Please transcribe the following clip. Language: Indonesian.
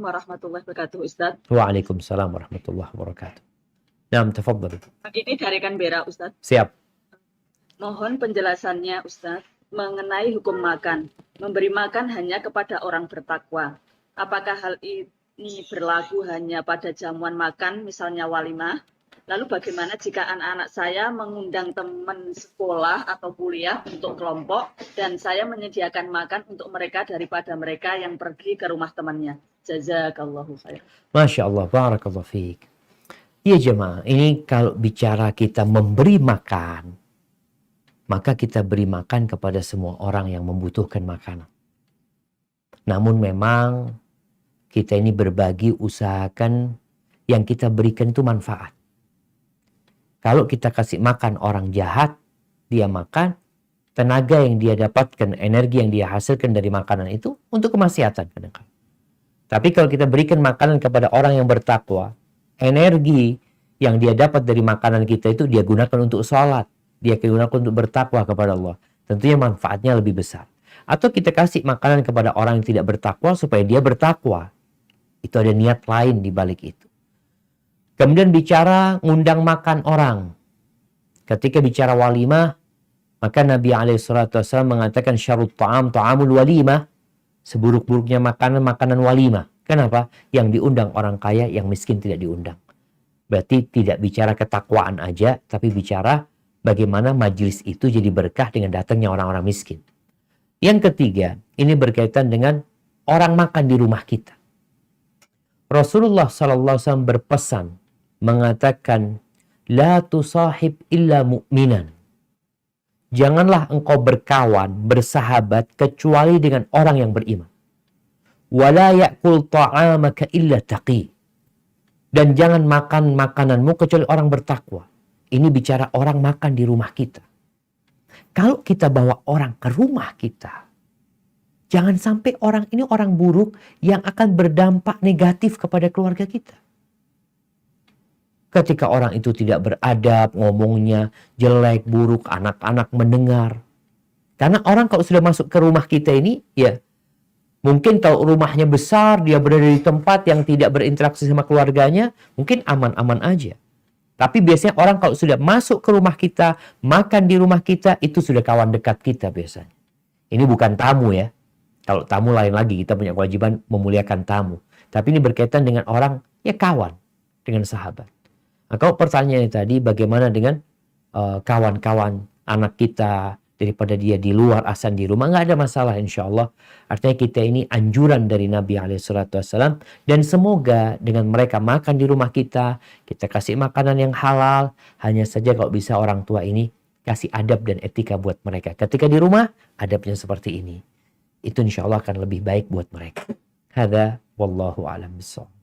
warahmatullahi wabarakatuh, Ustadz. Waalaikumsalam warahmatullahi wabarakatuh. Naam, tafadhal. Ini dari Canberra, Ustadz. Siap. Mohon penjelasannya, Ustadz, mengenai hukum makan. Memberi makan hanya kepada orang bertakwa. Apakah hal ini berlaku hanya pada jamuan makan, misalnya walimah? Lalu bagaimana jika anak-anak saya mengundang teman sekolah atau kuliah untuk kelompok dan saya menyediakan makan untuk mereka daripada mereka yang pergi ke rumah temannya? Jazakallahu khair. Masya Allah, barakallahu fiik. Iya jemaah, ini kalau bicara kita memberi makan, maka kita beri makan kepada semua orang yang membutuhkan makanan. Namun memang kita ini berbagi, usahakan yang kita berikan itu manfaat. Kalau kita kasih makan orang jahat, dia makan, tenaga yang dia dapatkan, energi yang dia hasilkan dari makanan itu untuk kemaksiatan kadang-kadang. Tapi kalau kita berikan makanan kepada orang yang bertakwa, energi yang dia dapat dari makanan kita itu dia gunakan untuk sholat, dia gunakan untuk bertakwa kepada Allah. Tentunya manfaatnya lebih besar. Atau kita kasih makanan kepada orang yang tidak bertakwa supaya dia bertakwa. Itu ada niat lain di balik itu. Kemudian bicara ngundang makan orang. Ketika bicara walimah, maka Nabi SAW mengatakan syarut ta'am ta'amul walimah. Seburuk-buruknya makanan, makanan walimah. Kenapa? Yang diundang orang kaya, yang miskin tidak diundang. Berarti tidak bicara ketakwaan aja, tapi bicara bagaimana majelis itu jadi berkah dengan datangnya orang-orang miskin. Yang ketiga, ini berkaitan dengan orang makan di rumah kita. Rasulullah SAW berpesan, mengatakan, La tusahib illa mu'minan. Janganlah engkau berkawan, bersahabat, kecuali dengan orang yang beriman. Wala ya'kul ta'amaka illa taqi. Dan jangan makan makananmu kecuali orang bertakwa. Ini bicara orang makan di rumah kita. Kalau kita bawa orang ke rumah kita, jangan sampai orang ini orang buruk yang akan berdampak negatif kepada keluarga kita. Ketika orang itu tidak beradab, ngomongnya jelek, buruk, anak-anak mendengar. Karena orang kalau sudah masuk ke rumah kita ini, ya mungkin kalau rumahnya besar, dia berada di tempat yang tidak berinteraksi sama keluarganya, mungkin aman-aman aja. Tapi biasanya orang kalau sudah masuk ke rumah kita, makan di rumah kita, itu sudah kawan dekat kita biasanya. Ini bukan tamu ya. Kalau tamu lain lagi, kita punya kewajiban memuliakan tamu. Tapi ini berkaitan dengan orang, ya kawan, dengan sahabat. Nah, kalau pertanyaannya tadi, bagaimana dengan kawan-kawan anak kita, daripada dia di luar asal di rumah, nggak ada masalah insya Allah. Artinya kita ini anjuran dari Nabi SAW. Dan semoga dengan mereka makan di rumah kita kasih makanan yang halal. Hanya saja kalau bisa orang tua ini kasih adab dan etika buat mereka. Ketika di rumah, adabnya seperti ini. Itu insya Allah akan lebih baik buat mereka. Hadza wallahu a'lam bishawab.